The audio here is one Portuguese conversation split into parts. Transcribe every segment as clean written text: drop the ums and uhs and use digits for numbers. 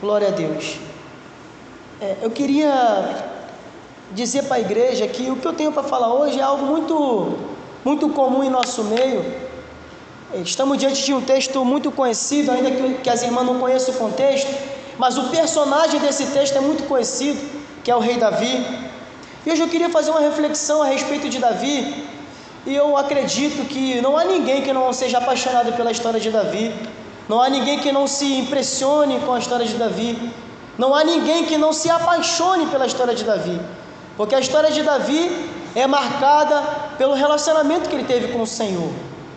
Glória a Deus. Eu queria dizer para a igreja que o que eu tenho para falar hoje é algo muito comum em nosso meio. Estamos diante de um texto muito conhecido, ainda que as irmãs não conheçam o contexto, mas o personagem desse texto é muito conhecido, que é o rei Davi. E hoje eu queria fazer uma reflexão a respeito de Davi, e eu acredito que não há ninguém que não seja apaixonado pela história de Davi, não há ninguém que não se impressione com a história de Davi, não há ninguém que não se apaixone pela história de Davi, porque a história de Davi é marcada pelo relacionamento que ele teve com o Senhor,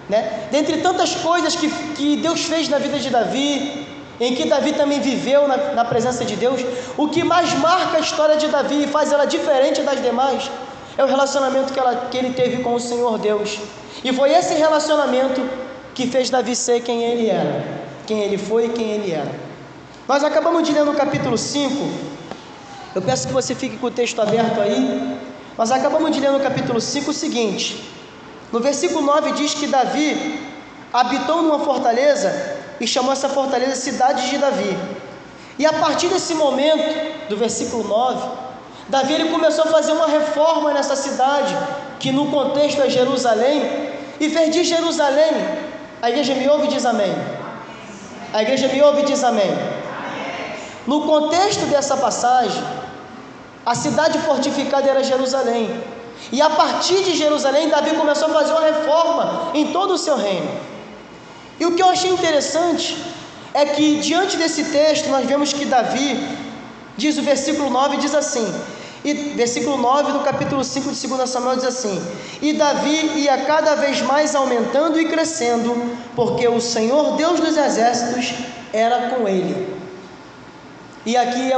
né? Dentre tantas coisas que Deus fez na vida de Davi, em que Davi também viveu na presença de Deus, o que mais marca a história de Davi e faz ela diferente das demais é o relacionamento que ele teve com o Senhor Deus. E foi esse relacionamento que fez Davi ser quem ele era, quem ele foi e quem ele era. Nós acabamos de ler no capítulo 5, eu peço que você fique com o texto aberto aí. Nós acabamos de ler no capítulo 5 o seguinte: no versículo 9 diz que Davi habitou numa fortaleza e chamou essa fortaleza Cidade de Davi. E a partir desse momento, do versículo 9, Davi ele começou a fazer uma reforma nessa cidade, que no contexto é Jerusalém, e fez de Jerusalém, a igreja me ouve e diz amém. A igreja me ouve e diz amém. No contexto dessa passagem, a cidade fortificada era Jerusalém, e a partir de Jerusalém, Davi começou a fazer uma reforma em todo o seu reino. E o que eu achei interessante é que diante desse texto nós vemos que Davi, diz o versículo 9, diz assim, e versículo 9 do capítulo 5 de 2 Samuel diz assim: e Davi ia cada vez mais aumentando e crescendo, porque o Senhor Deus dos exércitos era com ele. E aqui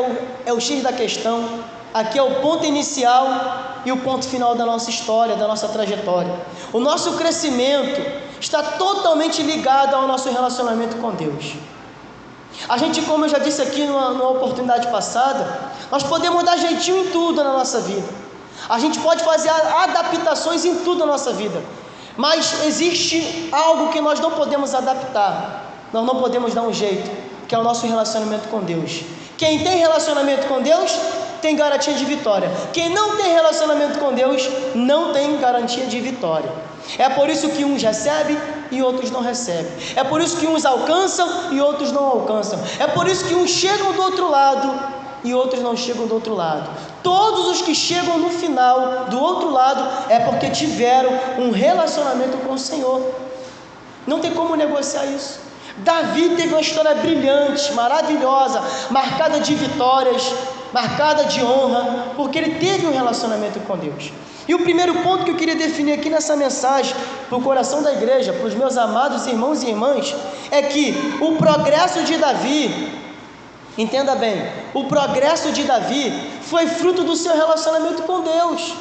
é o X da questão, aqui é o ponto inicial e o ponto final da nossa história, da nossa trajetória. O nosso crescimento está totalmente ligado ao nosso relacionamento com Deus. A gente, como eu já disse aqui numa oportunidade passada, nós podemos dar jeitinho em tudo na nossa vida, a gente pode fazer adaptações em tudo na nossa vida, mas existe algo que nós não podemos adaptar, nós não podemos dar um jeito, que é o nosso relacionamento com Deus. Quem tem relacionamento com Deus tem garantia de vitória. Quem não tem relacionamento com Deus não tem garantia de vitória. É por isso que uns recebem e outros não recebem. É por isso que uns alcançam e outros não alcançam. É por isso que uns chegam do outro lado e outros não chegam do outro lado. Todos os que chegam no final do outro lado é porque tiveram um relacionamento com o Senhor. Não tem como negociar isso. Davi teve uma história brilhante, maravilhosa, marcada de vitórias, marcada de honra, porque ele teve um relacionamento com Deus. E o primeiro ponto que eu queria definir aqui nessa mensagem, para o coração da igreja, para os meus amados irmãos e irmãs, é que o progresso de Davi, entenda bem, o progresso de Davi foi fruto do seu relacionamento com Deus.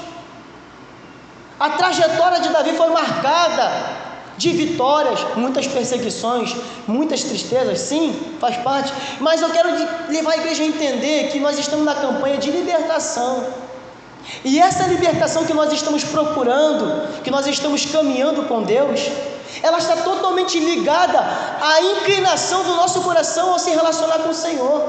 A trajetória de Davi foi marcada de vitórias, muitas perseguições, muitas tristezas, sim, faz parte, mas eu quero levar a igreja a entender que nós estamos na campanha de libertação, e essa libertação que nós estamos procurando, que nós estamos caminhando com Deus, ela está totalmente ligada à inclinação do nosso coração ao se relacionar com o Senhor.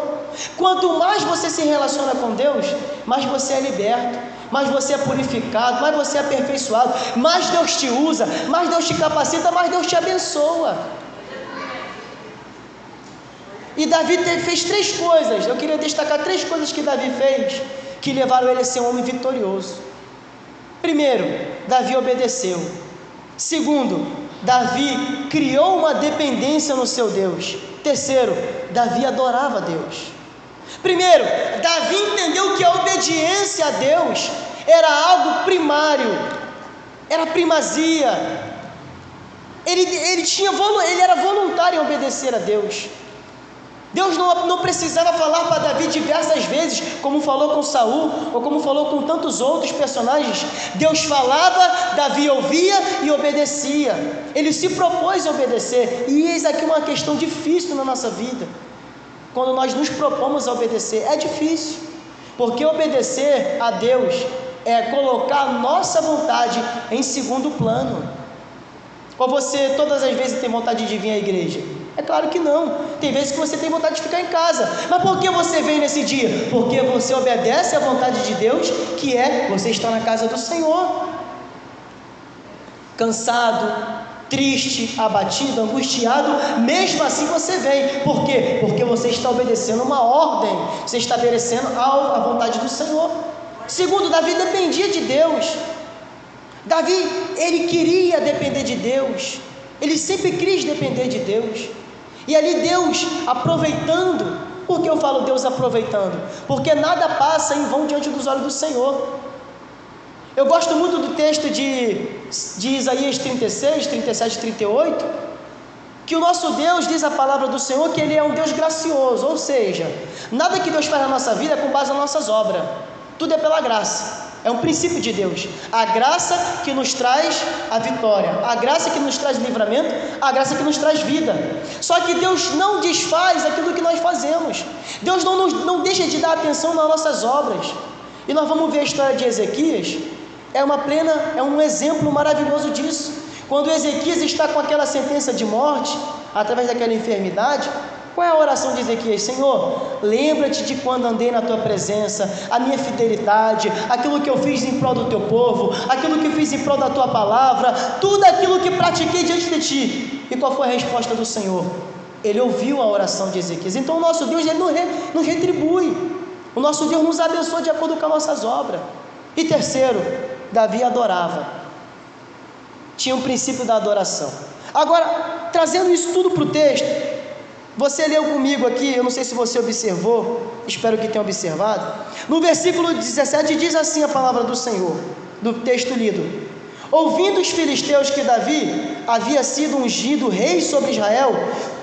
Quanto mais você se relaciona com Deus, mais você é liberto, mais você é purificado, mais você é aperfeiçoado, mais Deus te usa, mais Deus te capacita, mais Deus te abençoa. E Davi fez 3 coisas, eu queria destacar 3 coisas que Davi fez, que levaram ele a ser um homem vitorioso. Primeiro, Davi obedeceu. Segundo, Davi criou uma dependência no seu Deus. Terceiro, Davi adorava a Deus. Primeiro, Davi entendeu que a obediência a Deus era algo primário, era primazia. Ele era voluntário em obedecer a Deus. Deus não precisava falar para Davi diversas vezes, como falou com Saul, ou como falou com tantos outros personagens. Deus falava, Davi ouvia e obedecia. Ele se propôs a obedecer. E eis aqui uma questão difícil na nossa vida. Quando nós nos propomos a obedecer, é difícil, porque obedecer a Deus é colocar a nossa vontade em segundo plano. Ou você todas as vezes tem vontade de vir à igreja? É claro que não. Tem vezes que você tem vontade de ficar em casa. Mas por que você vem nesse dia? Porque você obedece à vontade de Deus, que é você estar na casa do Senhor. Cansado, triste, abatido, angustiado, mesmo assim você vem. Por quê? Porque você está obedecendo uma ordem, você está obedecendo à vontade do Senhor. Segundo, Davi dependia de Deus. Davi, ele queria depender de Deus, ele sempre quis depender de Deus. E ali Deus aproveitando. Por que eu falo Deus aproveitando? Porque nada passa em vão diante dos olhos do Senhor. Eu gosto muito do texto de Isaías 36, 37 e 38, que o nosso Deus, diz a palavra do Senhor, que Ele é um Deus gracioso, ou seja, nada que Deus faz na nossa vida é com base nas nossas obras, tudo é pela graça, é um princípio de Deus, a graça que nos traz a vitória, a graça que nos traz livramento, a graça que nos traz vida. Só que Deus não desfaz aquilo que nós fazemos, Deus não deixa de dar atenção nas nossas obras. E nós vamos ver a história de Ezequias, é um exemplo maravilhoso disso. Quando Ezequias está com aquela sentença de morte, através daquela enfermidade, qual é a oração de Ezequias? Senhor, lembra-te de quando andei na tua presença, a minha fidelidade, aquilo que eu fiz em prol do teu povo, aquilo que eu fiz em prol da tua palavra, tudo aquilo que pratiquei diante de ti. E qual foi a resposta do Senhor? Ele ouviu a oração de Ezequias. Então o nosso Deus, Ele nos retribui, o nosso Deus nos abençoa de acordo com as nossas obras. E terceiro, Davi adorava, tinha um princípio da adoração. Agora, trazendo isso tudo para o texto, você leu comigo aqui, eu não sei se você observou, espero que tenha observado, no versículo 17 diz assim a palavra do Senhor, do texto lido: ouvindo os filisteus que Davi havia sido ungido rei sobre Israel,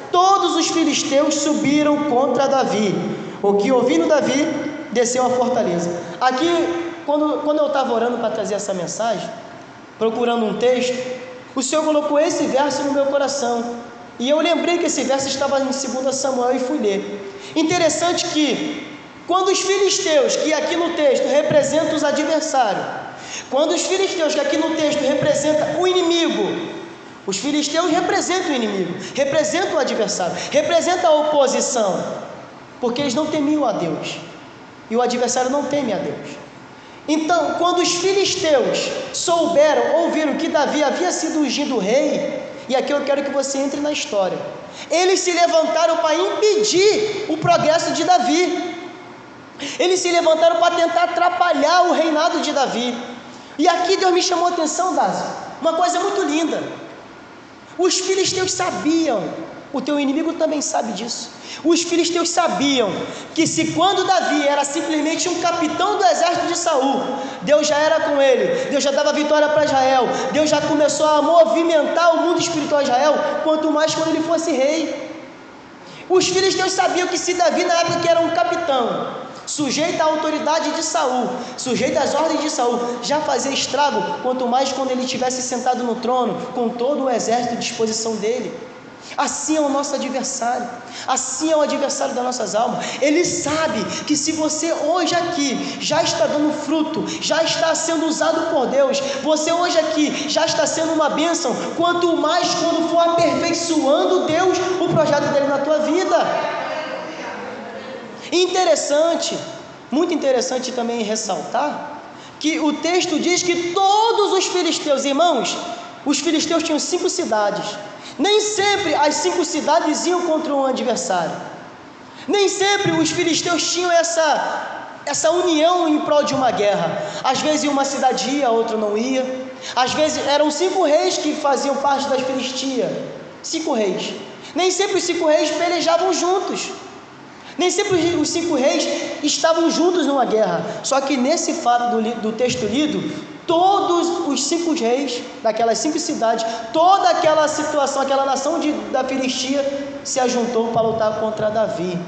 todos os filisteus subiram contra Davi, o que ouvindo Davi, desceu à fortaleza. Aqui, quando eu estava orando para trazer essa mensagem, procurando um texto, o Senhor colocou esse verso no meu coração, e eu lembrei que esse verso estava em 2 Samuel e fui ler. Interessante que, quando os filisteus, que aqui no texto representam os adversários, quando os filisteus, que aqui no texto representam o inimigo, os filisteus representam o inimigo, representam o adversário, representam a oposição, porque eles não temiam a Deus, e o adversário não teme a Deus. Então, quando os filisteus ouviram que Davi havia sido ungido rei, e aqui eu quero que você entre na história, eles se levantaram para impedir o progresso de Davi, eles se levantaram para tentar atrapalhar o reinado de Davi. E aqui Deus me chamou a atenção, Dásio, uma coisa muito linda. Os filisteus sabiam, o teu inimigo também sabe disso. Os filisteus sabiam que se quando Davi era simplesmente um capitão do exército de Saul, Deus já era com ele, Deus já dava vitória para Israel, Deus já começou a movimentar o mundo espiritual de Israel, quanto mais quando ele fosse rei. Os filisteus sabiam que se Davi na época que era um capitão, sujeito à autoridade de Saul, sujeito às ordens de Saul, já fazia estrago, quanto mais quando ele estivesse sentado no trono, com todo o exército à disposição dele. Assim é o nosso adversário, assim é o adversário das nossas almas. Ele sabe que se você hoje aqui já está dando fruto, já está sendo usado por Deus, você hoje aqui já está sendo uma bênção, quanto mais quando for aperfeiçoando Deus o projeto dele na tua vida. Interessante, muito interessante também ressaltar que o texto diz que todos os filisteus, irmãos, os filisteus tinham 5 cidades. Nem sempre as 5 cidades iam contra um adversário. Nem sempre os filisteus tinham essa união em prol de uma guerra. Às vezes uma cidade ia, a outra não ia. Às vezes eram 5 reis que faziam parte das Filistias. 5 reis. Nem sempre os 5 reis pelejavam juntos. Nem sempre os 5 reis estavam juntos numa guerra. Só que nesse fato do texto lido, todos os 5 reis daquelas 5 cidades, toda aquela situação, aquela nação da Filistia se ajuntou para lutar contra Davi.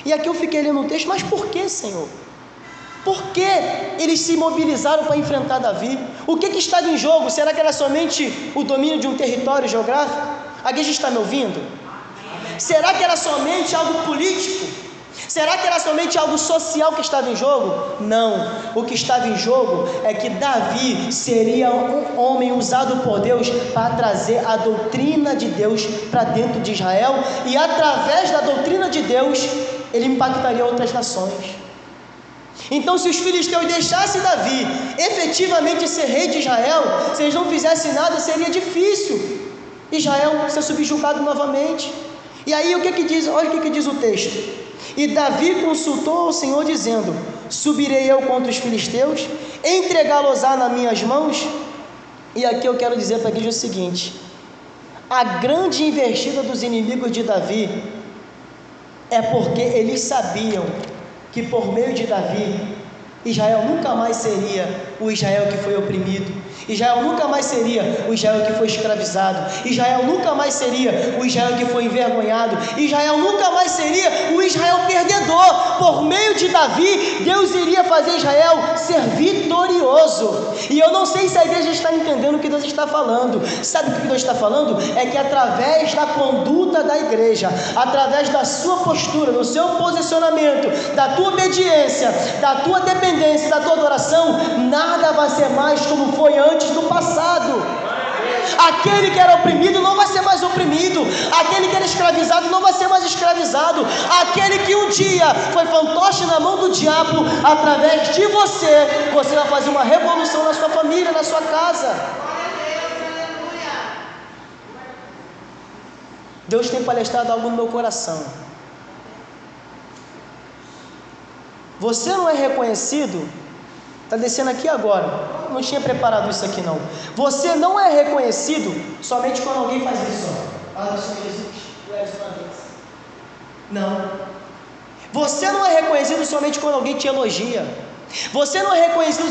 E aqui eu fiquei lendo o texto, mas por que, Senhor? Por que eles se mobilizaram para enfrentar Davi? O que estava em jogo? Será que era somente o domínio de um território geográfico? Alguém já está me ouvindo? Será que era somente algo político? Será que era somente algo social que estava em jogo? Não, o que estava em jogo é que Davi seria um homem usado por Deus para trazer a doutrina de Deus para dentro de Israel, e através da doutrina de Deus, ele impactaria outras nações. Então, se os filisteus deixassem Davi efetivamente ser rei de Israel, se eles não fizessem nada, seria difícil Israel ser subjugado novamente. E aí o que diz? Olha o que diz o texto. E Davi consultou ao Senhor dizendo: subirei eu contra os filisteus, entregá-los-á nas minhas mãos? E aqui eu quero dizer para a igreja o seguinte: a grande investida dos inimigos de Davi é porque eles sabiam que por meio de Davi, Israel nunca mais seria o Israel que foi oprimido, Israel nunca mais seria o Israel que foi escravizado, Israel nunca mais seria o Israel que foi envergonhado, Israel nunca mais seria o Israel perdedor. Por meio de Davi, Deus iria fazer Israel ser vitorioso. E eu não sei se a igreja está entendendo o que Deus está falando. Sabe o que Deus está falando? É que através da conduta da igreja, através da sua postura, do seu posicionamento, da tua obediência, da tua dependência, da tua adoração, nada vai ser mais como foi antes do passado. Aquele que era oprimido não vai ser mais oprimido, aquele que era escravizado não vai ser mais escravizado, aquele que um dia foi fantoche na mão do diabo, através de você vai fazer uma revolução na sua família, na sua casa. Deus tem palestrado algo no meu coração. Você não é reconhecido. Está descendo aqui agora. Não tinha preparado isso aqui não. Você não é reconhecido somente quando alguém faz isso. Fala do Senhor Jesus. Não. Você não é reconhecido somente quando alguém te elogia. Você não é reconhecido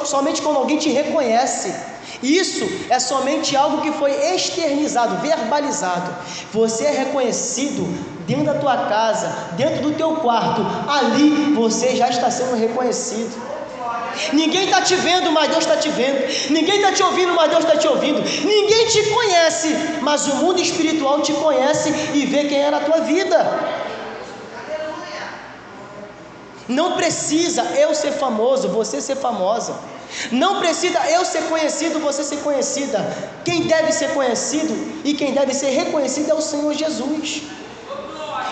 somente quando alguém te reconhece. Isso é somente algo que foi externizado, verbalizado. Você é reconhecido dentro da tua casa, dentro do teu quarto. Ali você já está sendo reconhecido. Ninguém está te vendo, mas Deus está te vendo. Ninguém está te ouvindo, mas Deus está te ouvindo. Ninguém te conhece, mas o mundo espiritual te conhece e vê quem é na tua vida. Não precisa eu ser famoso, você ser famosa. Não precisa eu ser conhecido, você ser conhecida. Quem deve ser conhecido e quem deve ser reconhecido é o Senhor Jesus.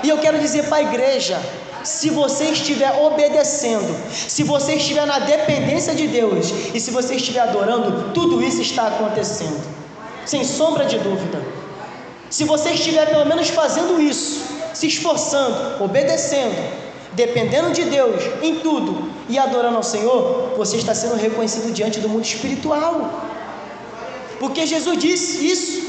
E eu quero dizer para a igreja: se você estiver obedecendo, se você estiver na dependência de Deus e se você estiver adorando, tudo isso está acontecendo, sem sombra de dúvida. Se você estiver pelo menos fazendo isso, se esforçando, obedecendo, dependendo de Deus em tudo e adorando ao Senhor, você está sendo reconhecido diante do mundo espiritual. Porque Jesus disse isso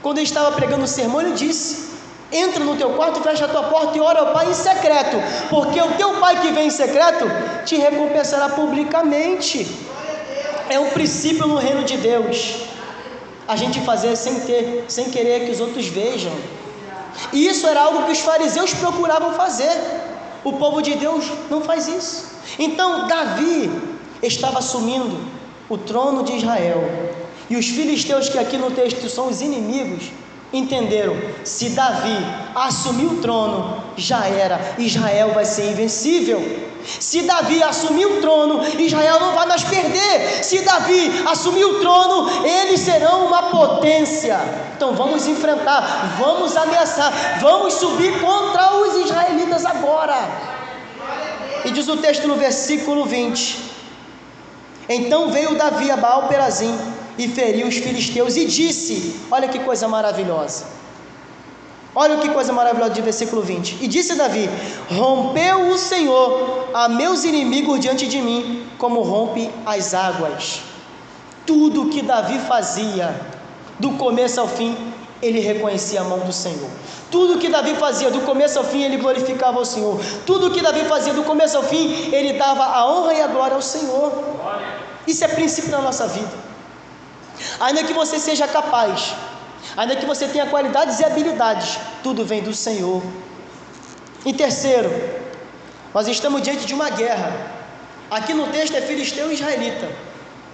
quando ele estava pregando o sermão. Ele disse: entra no teu quarto, fecha a tua porta e ora ao Pai em secreto, porque o teu Pai que vem em secreto te recompensará publicamente. É um princípio no reino de Deus, a gente fazer sem querer que os outros vejam. E isso era algo que os fariseus procuravam fazer. O povo de Deus não faz isso. Então Davi estava assumindo o trono de Israel, e os filisteus, que aqui no texto são os inimigos, entenderam: se Davi assumir o trono, já era, Israel vai ser invencível. Se Davi assumir o trono, Israel não vai mais perder. Se Davi assumir o trono, eles serão uma potência. Então vamos enfrentar, vamos ameaçar, vamos subir contra os israelitas agora. E diz o texto no versículo 20: então veio Davi a Baal-Perazim e feriu os filisteus e disse, olha que coisa maravilhosa, olha que coisa maravilhosa de versículo 20, e disse Davi: rompeu o Senhor a meus inimigos diante de mim, como rompe as águas. Tudo que Davi fazia, do começo ao fim, ele reconhecia a mão do Senhor. Tudo que Davi fazia, do começo ao fim, ele glorificava o Senhor. Tudo que Davi fazia, do começo ao fim, ele dava a honra e a glória ao Senhor. Isso é princípio da nossa vida. Ainda que você seja capaz, ainda que você tenha qualidades e habilidades, tudo vem do Senhor. Em terceiro, nós estamos diante de uma guerra. Aqui no texto é filisteu e israelita,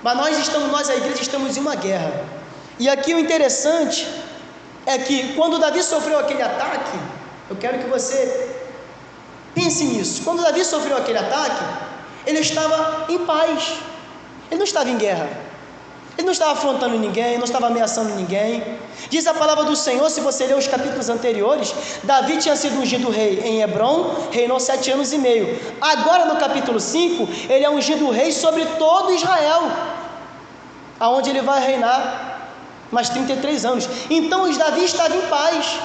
mas nós a igreja estamos em uma guerra. E aqui o interessante é que quando Davi sofreu aquele ataque, eu quero que você Pense nisso. Quando Davi sofreu aquele ataque, ele estava em paz. Ele não estava em guerra. Ele não estava afrontando ninguém, não estava ameaçando ninguém. Diz a palavra do Senhor, se você ler os capítulos anteriores, Davi tinha sido ungido rei em Hebrom, reinou 7 anos e meio. Agora no capítulo 5, ele é ungido rei sobre todo Israel, aonde ele vai reinar mais 33 anos. Então Davi estava em paz,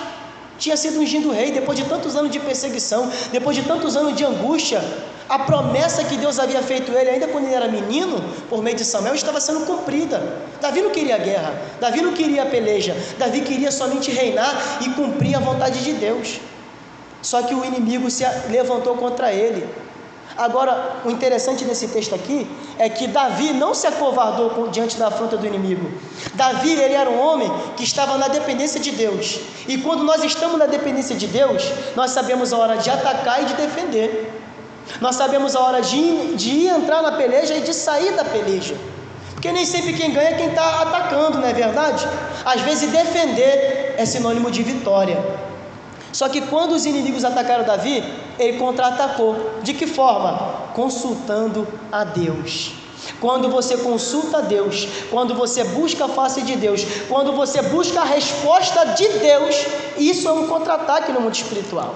tinha sido ungido rei, depois de tantos anos de perseguição, depois de tantos anos de angústia. A promessa que Deus havia feito a ele, ainda quando ele era menino, por meio de Samuel, estava sendo cumprida. Davi não queria guerra, Davi não queria peleja, Davi queria somente reinar e cumprir a vontade de Deus. Só que o inimigo se levantou contra ele. Agora, o interessante desse texto aqui é que Davi não se acovardou diante da afronta do inimigo. Davi, ele era um homem que estava na dependência de Deus. E quando nós estamos na dependência de Deus, nós sabemos a hora de atacar e de defender. Nós sabemos a hora de ir entrar na peleja e de sair da peleja. Porque nem sempre quem ganha é quem está atacando, não é verdade? Às vezes defender é sinônimo de vitória. Só que quando os inimigos atacaram Davi, ele contra-atacou. De que forma? Consultando a Deus. Quando você consulta a Deus, quando você busca a face de Deus, quando você busca a resposta de Deus, isso é um contra-ataque no mundo espiritual.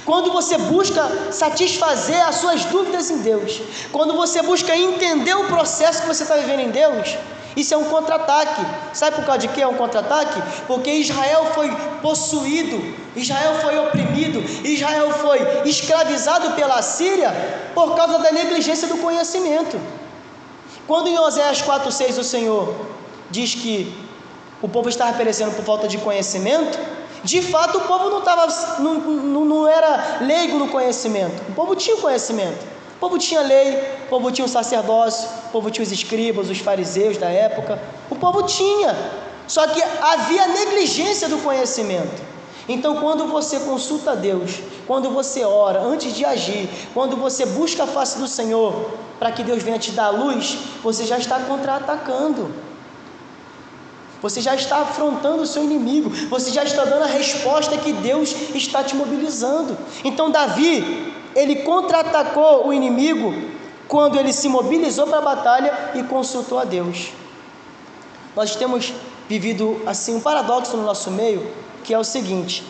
Quando você busca satisfazer as suas dúvidas em Deus, quando você busca entender o processo que você está vivendo em Deus, isso é um contra-ataque. Sabe por causa de que é um contra-ataque? Porque Israel foi possuído, Israel foi oprimido, Israel foi escravizado pela Síria por causa da negligência do conhecimento. Quando em Oséias 4:6 o Senhor diz que o povo estava perecendo por falta de conhecimento, de fato o povo não era leigo no conhecimento. O povo tinha conhecimento, o povo tinha lei, o povo tinha o sacerdócio, o povo tinha os escribas, os fariseus da época. O povo tinha, só que havia negligência do conhecimento. Então quando você consulta a Deus, quando você ora antes de agir, quando você busca a face do Senhor para que Deus venha te dar a luz, você já está contra-atacando. Você já está afrontando o seu inimigo, você já está dando a resposta que Deus está te mobilizando. Então Davi, ele contra-atacou o inimigo quando ele se mobilizou para a batalha e consultou a Deus. Nós temos vivido assim um paradoxo no nosso meio, que é o seguinte: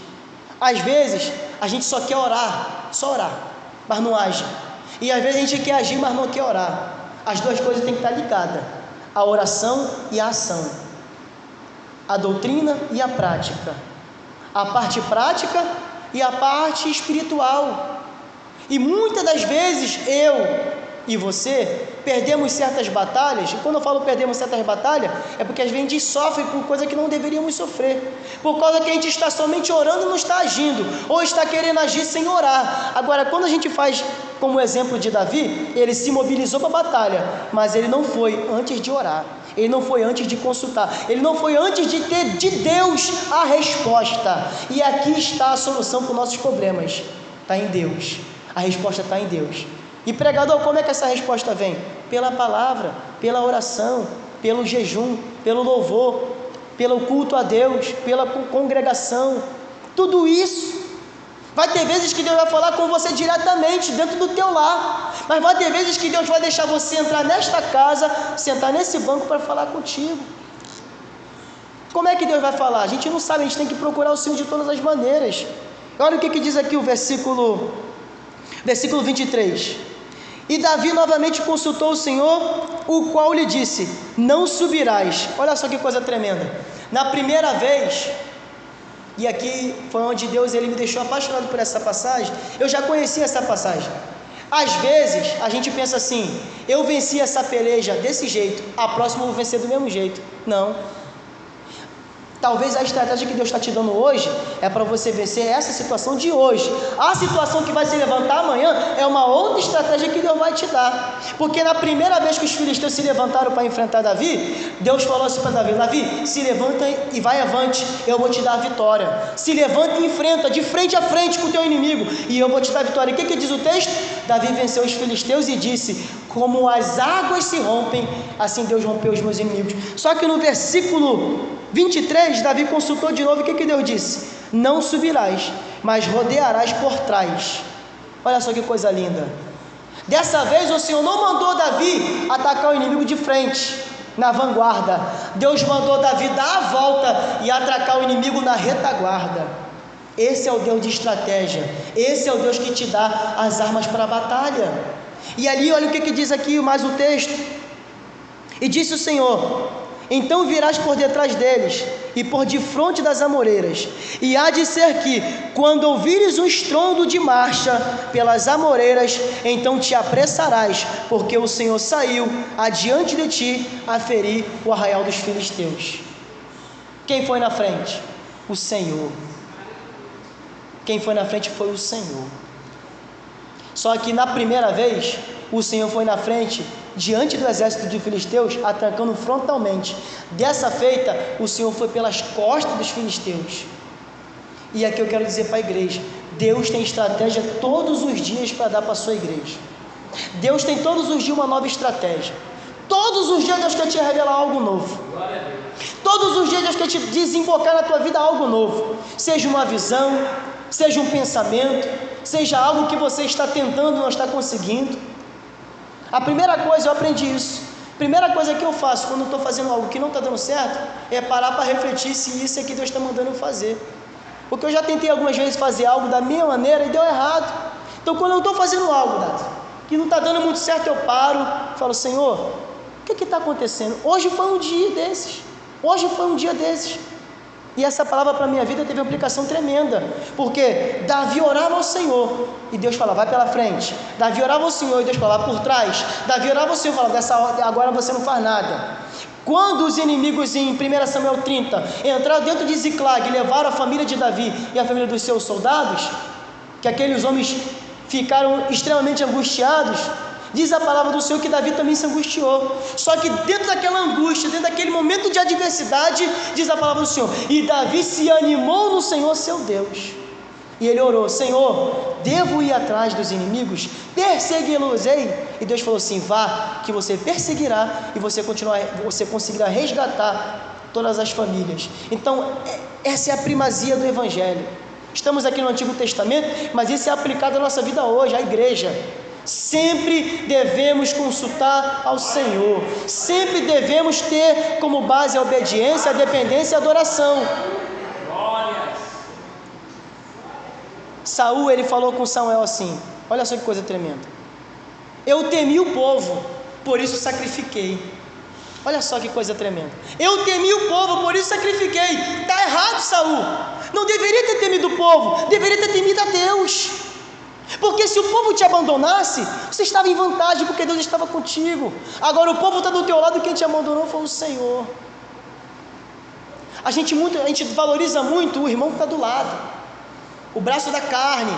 às vezes a gente só quer orar, mas não age. E às vezes a gente quer agir, mas não quer orar. As duas coisas têm que estar ligadas, a oração e a ação. A doutrina e a prática, a parte prática e a parte espiritual. E muitas das vezes eu e você perdemos certas batalhas. E quando eu falo perdemos certas batalhas, é porque às vezes a gente sofre por coisa que não deveríamos sofrer, por causa que a gente está somente orando e não está agindo, ou está querendo agir sem orar. Agora, quando a gente faz como o exemplo de Davi, ele se mobilizou para a batalha, mas ele não foi antes de orar, ele não foi antes de consultar, ele não foi antes de ter de Deus a resposta. E aqui está a solução para os nossos problemas, está em Deus, a resposta está em Deus. E pregador, como é que essa resposta vem? Pela palavra, pela oração, pelo jejum, pelo louvor, pelo culto a Deus, pela congregação. Tudo isso. Vai ter vezes que Deus vai falar com você diretamente dentro do teu lar, mas vai ter vezes que Deus vai deixar você entrar nesta casa, sentar nesse banco para falar contigo. Como é que Deus vai falar? A gente não sabe, a gente tem que procurar o Senhor de todas as maneiras. Olha o que diz aqui o versículo 23. E Davi novamente consultou o Senhor, o qual lhe disse: não subirás. Olha só que coisa tremenda. Na primeira vez, e aqui foi onde Deus ele me deixou apaixonado por essa passagem, eu já conhecia essa passagem. Às vezes a gente pensa assim: eu venci essa peleja desse jeito, a próxima eu vou vencer do mesmo jeito. Não. Talvez a estratégia que Deus está te dando hoje é para você vencer essa situação de hoje. A situação que vai se levantar amanhã é uma outra estratégia que Deus vai te dar. Porque na primeira vez que os filisteus se levantaram para enfrentar Davi, Deus falou assim para Davi: Davi, se levanta e vai avante, eu vou te dar a vitória. Se levanta e enfrenta de frente a frente com o teu inimigo, e eu vou te dar a vitória. O que diz o texto? Davi venceu os filisteus e disse: como as águas se rompem, assim Deus rompeu os meus inimigos. Só que no versículo 23, Davi consultou de novo. O que Deus disse? Não subirás, mas rodearás por trás. Olha só que coisa linda. Dessa vez o Senhor não mandou Davi atacar o inimigo de frente, na vanguarda. Deus mandou Davi dar a volta e atracar o inimigo na retaguarda. Esse é o Deus de estratégia. Esse é o Deus que te dá as armas para a batalha. E ali, olha o que diz aqui mais o texto. E disse o Senhor: então virás por detrás deles e por defronte das amoreiras, e há de ser que, quando ouvires um estrondo de marcha pelas amoreiras, então te apressarás, porque o Senhor saiu adiante de ti a ferir o arraial dos filisteus. Quem foi na frente? O Senhor. Quem foi na frente foi o Senhor. Só que na primeira vez, o Senhor foi na frente, diante do exército de filisteus, atacando frontalmente. Dessa feita, o Senhor foi pelas costas dos filisteus. E aqui eu quero dizer para a igreja: Deus tem estratégia todos os dias para dar para a sua igreja. Deus tem todos os dias uma nova estratégia. Todos os dias Deus quer te revelar algo novo. Todos os dias Deus quer te desembocar na tua vida algo novo. Seja uma visão, seja um pensamento, seja algo que você está tentando e não está conseguindo. A primeira coisa, eu aprendi isso. Primeira coisa que eu faço quando estou fazendo algo que não está dando certo é parar para refletir se isso é que Deus está mandando eu fazer. Porque eu já tentei algumas vezes fazer algo da minha maneira e deu errado. Então, quando eu estou fazendo algo, que não está dando muito certo, eu paro e falo: Senhor, o que está acontecendo? Hoje foi um dia desses. Hoje foi um dia desses. E essa palavra para a minha vida teve uma aplicação tremenda, porque Davi orava ao Senhor e Deus falava: vai pela frente. Davi orava ao Senhor e Deus falava: por trás. Davi orava ao Senhor e falava: dessa hora, agora você não faz nada. Quando os inimigos em 1 Samuel 30 entraram dentro de Ziclag e levaram a família de Davi e a família dos seus soldados, que aqueles homens ficaram extremamente angustiados, diz a palavra do Senhor que Davi também se angustiou. Só que dentro daquela angústia, dentro daquele momento de adversidade, diz a palavra do Senhor, e Davi se animou no Senhor seu Deus. E ele orou: Senhor, devo ir atrás dos inimigos? Persegui-los-ei? E Deus falou assim: vá, que você perseguirá e você conseguirá resgatar todas as famílias. Então, essa é a primazia do Evangelho. Estamos aqui no Antigo Testamento, mas isso é aplicado à nossa vida hoje, à igreja. Sempre devemos consultar ao Senhor, sempre devemos ter como base a obediência, a dependência e a adoração. Saul, ele falou com Samuel assim, olha só que coisa tremenda: eu temi o povo, por isso sacrifiquei. Olha só que coisa tremenda: eu temi o povo, por isso sacrifiquei. Está errado, Saul. Não deveria ter temido o povo, deveria ter temido a Deus. Porque se o povo te abandonasse, você estava em vantagem, porque Deus estava contigo. Agora o povo está do teu lado e quem te abandonou foi o Senhor. A gente valoriza muito o irmão que está do lado, o braço da carne,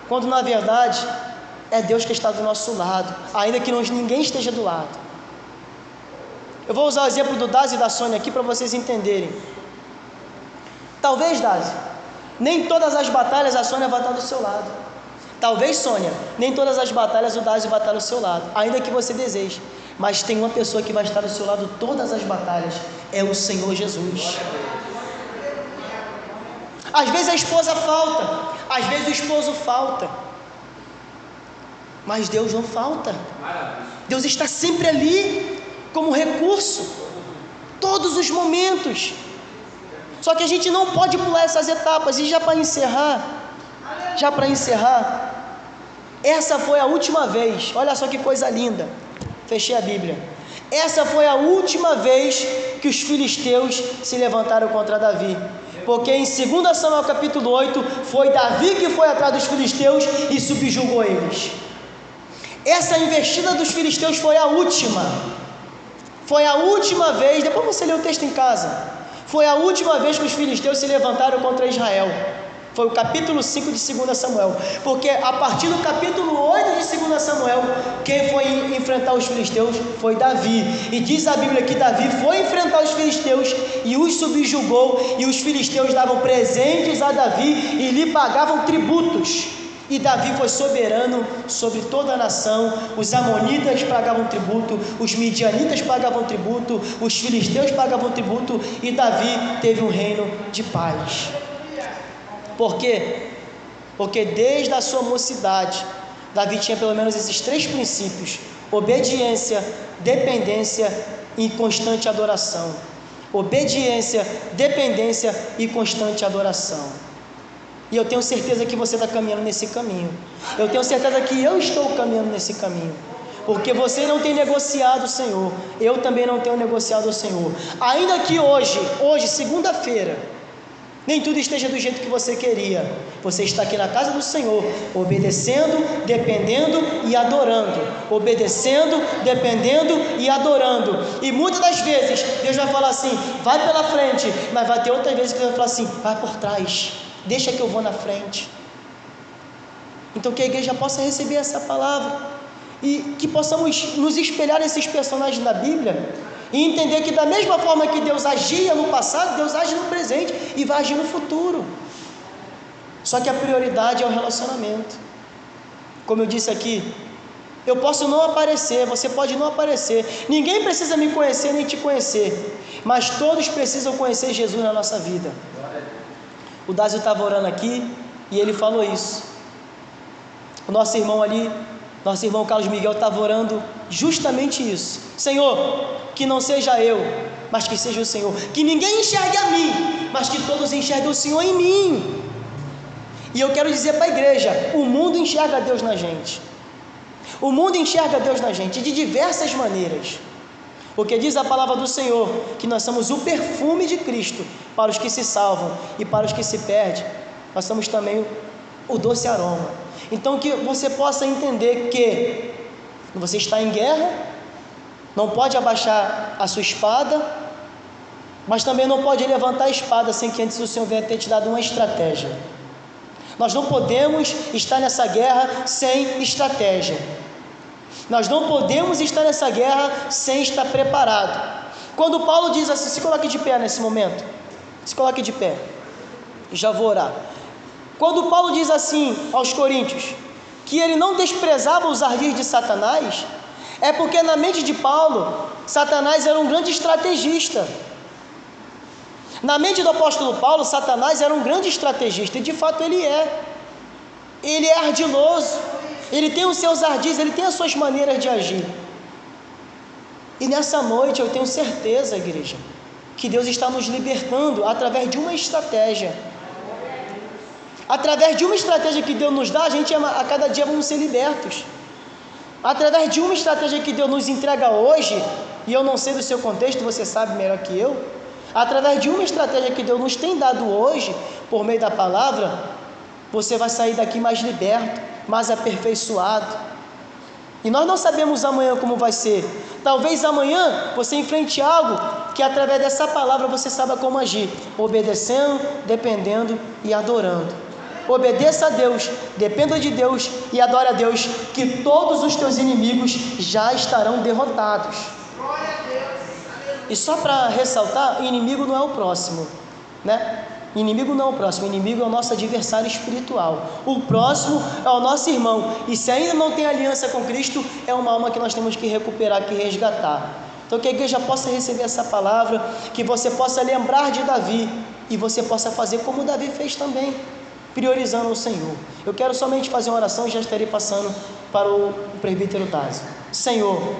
quando na verdade é Deus que está do nosso lado, ainda que ninguém esteja do lado. Eu vou usar o exemplo do Dazi e da Sônia aqui para vocês entenderem. Talvez, Dazi, nem todas as batalhas a Sônia vai estar do seu lado. Talvez, Sônia, nem todas as batalhas o Dazi vai estar do seu lado, ainda que você deseje. Mas tem uma pessoa que vai estar do seu lado todas as batalhas, é o Senhor Jesus. Às vezes a esposa falta, às vezes o esposo falta, mas Deus não falta. Deus está sempre ali como recurso, todos os momentos. Só que a gente não pode pular essas etapas. E já para encerrar, essa foi a última vez. Olha só que coisa linda. Fechei a Bíblia. Essa foi a última vez que os filisteus se levantaram contra Davi. Porque em 2 Samuel capítulo 8, foi Davi que foi atrás dos filisteus e subjugou eles. Essa investida dos filisteus foi a última. Foi a última vez, depois você lê o texto em casa. Foi a última vez que os filisteus se levantaram contra Israel. Foi o capítulo 5 de 2 Samuel. Porque a partir do capítulo 8 de 2 Samuel, quem foi enfrentar os filisteus foi Davi. E diz a Bíblia que Davi foi enfrentar os filisteus e os subjugou. E os filisteus davam presentes a Davi e lhe pagavam tributos. E Davi foi soberano sobre toda a nação. Os amonitas pagavam tributo, os midianitas pagavam tributo, os filisteus pagavam tributo, e Davi teve um reino de paz. Por quê? porque desde a sua mocidade, Davi tinha pelo menos esses 3 princípios: obediência, dependência e constante adoração. Obediência, dependência e constante adoração. E eu tenho certeza que você está caminhando nesse caminho. Eu tenho certeza que eu estou caminhando nesse caminho. Porque você não tem negociado o Senhor. Eu também não tenho negociado o Senhor. Ainda que hoje, segunda-feira, nem tudo esteja do jeito que você queria. Você está aqui na casa do Senhor, obedecendo, dependendo e adorando. Obedecendo, dependendo e adorando. E muitas das vezes Deus vai falar assim: vai pela frente. Mas vai ter outras vezes que Deus vai falar assim: vai por trás, deixa que eu vou na frente. Então que a igreja possa receber essa palavra e que possamos nos espelhar nesses personagens da Bíblia e entender que da mesma forma que Deus agia no passado, Deus age no presente e vai agir no futuro. Só que a prioridade é o relacionamento. Como eu disse aqui, eu posso não aparecer, você pode não aparecer, ninguém precisa me conhecer nem te conhecer, mas todos precisam conhecer Jesus na nossa vida. O Dásio estava orando aqui e ele falou isso. O nosso irmão ali, nosso irmão Carlos Miguel, estava orando justamente isso: Senhor, que não seja eu, mas que seja o Senhor, que ninguém enxergue a mim, mas que todos enxerguem o Senhor em mim. E eu quero dizer para a igreja: o mundo enxerga Deus na gente, o mundo enxerga Deus na gente de diversas maneiras, porque diz a palavra do Senhor que nós somos o perfume de Cristo para os que se salvam, e para os que se perdem nós somos também o doce aroma. Então que você possa entender que você está em guerra, não pode abaixar a sua espada, mas também não pode levantar a espada sem que antes o Senhor venha ter te dado uma estratégia. Nós não podemos estar nessa guerra sem estratégia. Nós não podemos estar nessa guerra sem estar preparado. Quando Paulo diz assim, se coloque de pé nesse momento, se coloque de pé, já vou orar. Quando Paulo diz assim aos Coríntios, que ele não desprezava os ardis de Satanás, é porque na mente de Paulo, Satanás era um grande estrategista. Na mente do apóstolo Paulo, Satanás era um grande estrategista, e de fato ele é. Ele é ardiloso, ele tem os seus ardis, ele tem as suas maneiras de agir. E nessa noite eu tenho certeza, igreja, que Deus está nos libertando através de uma estratégia. Através de uma estratégia que Deus nos dá, a cada dia vamos ser libertos. Através de uma estratégia que Deus nos entrega hoje, e eu não sei do seu contexto, você sabe melhor que eu, através de uma estratégia que Deus nos tem dado hoje, por meio da palavra, você vai sair daqui mais liberto, mais aperfeiçoado. E nós não sabemos amanhã como vai ser. Talvez amanhã você enfrente algo que através dessa palavra você saiba como agir, obedecendo, dependendo e adorando. Obedeça a Deus, dependa de Deus e adore a Deus, que todos os teus inimigos já estarão derrotados. E só para ressaltar, inimigo não é o próximo, né? Inimigo não é o próximo, inimigo é o nosso adversário espiritual. O próximo é o nosso irmão, e se ainda não tem aliança com Cristo, é uma alma que nós temos que recuperar, que resgatar. Então que a igreja possa receber essa palavra, que você possa lembrar de Davi, e você possa fazer como Davi fez também, priorizando o Senhor. Eu quero somente fazer uma oração e já estarei passando para o presbítero Dásio. Senhor,